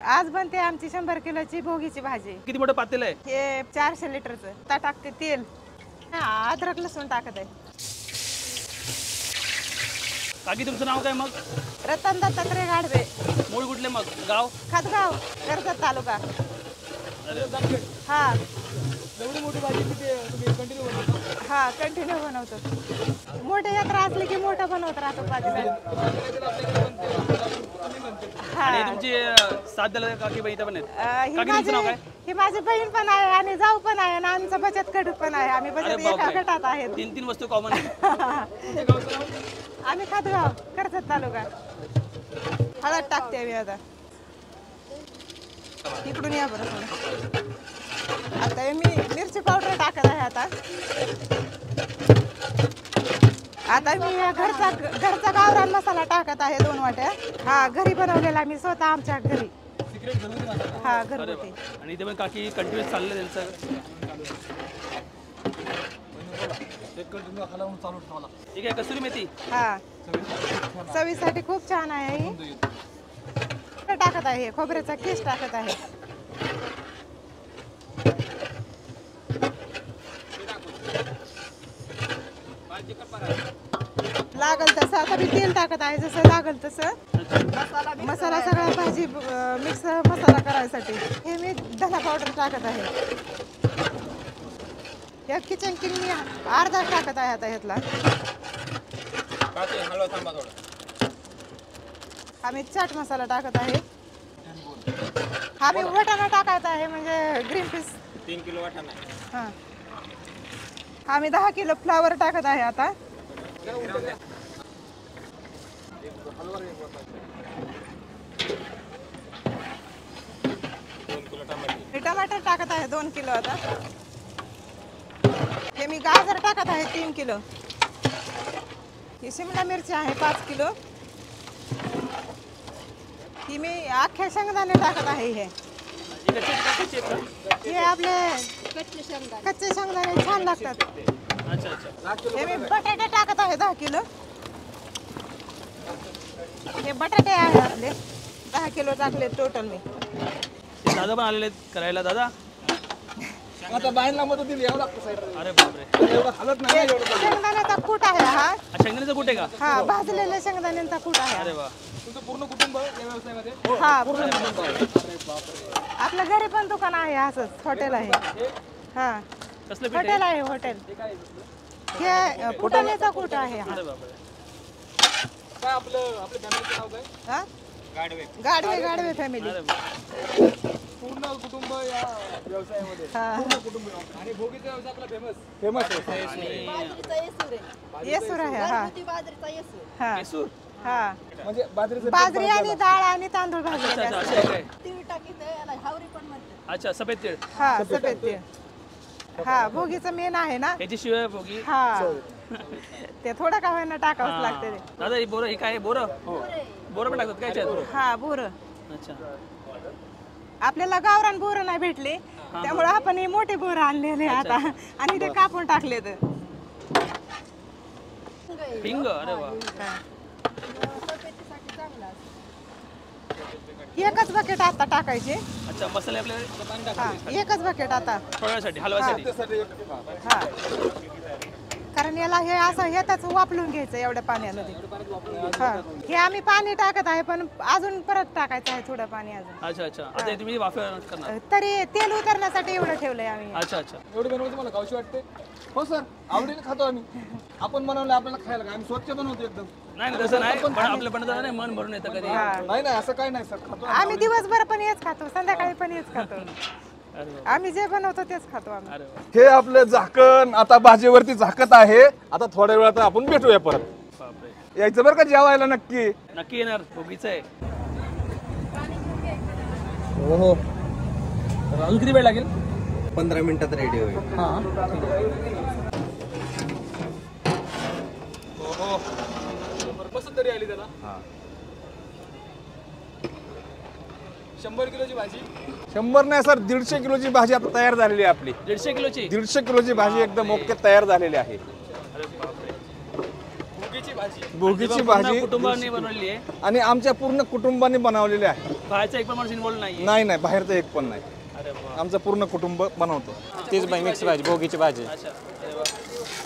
आज बनते आमची 100 किलोची भोगीची भाजी। किती मोठं पातेल आहे हे 400 लिटरचं। आता टाकते तेल, अद्रक लसूण टाकत आहे। काकी तुमचं नाव काय मग? रतन दत्तात्रय गाढवे। मूळ कुठले मग? गाव? खातगाव, कर्जत तालुका। हा एवढी मोठी भाजी तुम्ही कंटिन्यू बनवता? हा कंटिन्यू बनवतो। मोठे यात्रा असली की मोठं बनवत राहतो पातेल्यात। आणि तुमची साथ द्यायला काकी बाई इथं पण आहेत? काकी तुमचं नाव काय? ही माझी बहीण पण आहे आणि जाऊ पण आहे आणि आमचं बचत गट पण आहे। आम्ही बचत एका गटात आहेत। तीन वस्तू कॉमन आहे। आम्ही खातगाव, कर्जत तालुका। हळद टाकते मी आता। इकडून या बरं थोडं। आता मी मिरची पावडर टाकत आहे। आता मी घरचा गावरान मसाला टाकत आहे 2 वाट्या। हा घरी बनवलेला मी स्वतः आमच्या घरी। हा घरगुती। आणि इथे पण काकी कंटिन्यूस चाललं त्यांचं। ठीक आहे, कसुरी मेथी हा चवीसाठी खूप छान आहे ही। टाकत आहे खोबऱ्याचा किस टाकत आहे। लागल तसं आता मी तेल टाकत आहे, जसं लागल तसं। मसाला सगळा भाजी मिक्स मसाला करायसाठी हे मी धना पावडर टाकत आहे। या किचन किंग मी अर्धा टाकत आहे आता ह्यातला। आम्ही चाट मसाला टाकत आहे। आम्ही वाटाणा टाकत आहे, म्हणजे ग्रीन पीस 3 किलो वाटाणा। हा आम्ही 10 किलो फ्लावर टाकत आहे आता। टमाटर टाकत आहे 2 किलो आता। हे मी गाजर टाकत आहे 3 किलो। ही शिमला मिरची आहे 5 किलो। ही मी अख्खे शेंगदाणे टाकत आहे। हे आपले कच्चे शेंगदाणे छान लागतात। हे मी बटाटे टाकत आहे 10 किलो। हे बटाटे आहे आपले 10 किलो टाकले टोटल मी। दादा पण आलेले करायला। दादा आता बाहेरला मदत दिली यावं लागतं साईड। अरे बापरे, एवढं हालत नाही एवढं। शेंगदाण्याचा कूट आहे हा। शेंगदाण्याचं कुठे का? हा भाजलेल्या शेंगदाण्याचा कूट आहे। अरे वा, तुमचं पूर्ण कुटुंब या व्यवसायामध्ये? हा पूर्ण कुटुंब। अरे बापरे, आपल्या घरी पण दुकान आहे, असंच हॉटेल आहे। हा कसलं हॉटेल आहे हॉटेल। हे फुटाण्याचा कूट आहे हा। अरे बापरे, काय आपल्या फॅमिलीचं नाव काय? हा गाडवे। गाडवे फॅमिली। पूर्ण कुटुंब या व्यवसायामध्ये। हा पूर्ण कुटुंब। आणि भोगीचा व्यवसाय आपला फेमस आहे। येसूर आहे हा। हा केसूर हा म्हणजे बाजरी आणि डाळ आणि तांदूळ भाजलेले असतात। अच्छा, सफेद तीळ। हा सफेद तीळ। हा भोगीचं मेन आहे ना याच्याशिवाय भोगी। हा ते थोडं का होईना टाकावंच लागते। दादा ही बोरं, ही काय बोरं? बोरं पण टाकतात काय याच्यात? हा बोरं। अच्छा, आपल्याला गावरान बोरं नाही भेटले, त्यामुळे आपण हे मोठे बोरं आणलेले आता आणि ते कापून टाकले। हिंग, अरे वा। एकच बकेट आता टाकायचे। अच्छा, मसाले आपल्याला एकच बकेट आता फळासाठी, हलवासाठी। हा कारण याला हे असं येताच वापरून घ्यायचं एवढ्या पाण्यामध्ये। हा हे आम्ही पाणी टाकत आहे, पण अजून परत टाकायचं आहे थोडं पाणी अजून। अच्छा अच्छा, आता तुम्ही वाफेवर करणार? तरी तेल उतरण्यासाठी एवढं ठेवलंय आम्ही। अच्छा अच्छा, एवढी बनवतो मला खाऊशी वाटते? हो सर, आवडीने खातो आम्ही। आपण बनवलं आपल्याला खायला काय, आम्ही स्वच्छ बनवतो एकदम। नाही तसं नाही, पण आपलं बनवताना नाही मन भरून येतं कधी। नाही असं काही नाही सर, खातो आम्ही दिवसभर पण हेच खातो, संध्याकाळी पण हेच खातो। आम्ही जे बनवतो तेच खातो आम्ही। हे आपलं झाकण आता भाजीवरती झाकत आहे। आता थोड्या वेळात आपण भेटूया परत। बापरे, यायचं बरं का जेवायला नक्की। नक्की येणार, भोगीचं आहे। हो, अजून किती वेळ लागेल? 15 मिनिटात रेडी होईल। पसंत तरी आली त्याला। 100 किलोची भाजी? 100 नाही सर, 150 किलोची भाजी आता तयार झालेली आहे आपली। 150 किलोची? 150 किलोची भाजी एकदम ओके तयार झालेली आहे। अरे बापरे, भोगीची भाजी। भोगीची पूर्ण भाजी कुटुंबाने बनवलेली आहे. आणि आमच्या पूर्ण कुटुंबाने बनवलेली आहे. बाहेरचा एक पण माणूस इन्व्हॉल्व नाही. नाही बाहेरचं एक पण नाही. अरे वा. आमचं पूर्ण कुटुंब बनवतो. तीच मिक्स भाजी भोगीची भाजी अच्छा. अरे वा.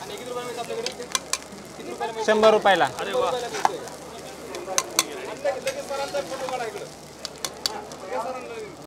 आणि किती रुपये आपल्याकडे? 100 रुपयाला. अरे वा.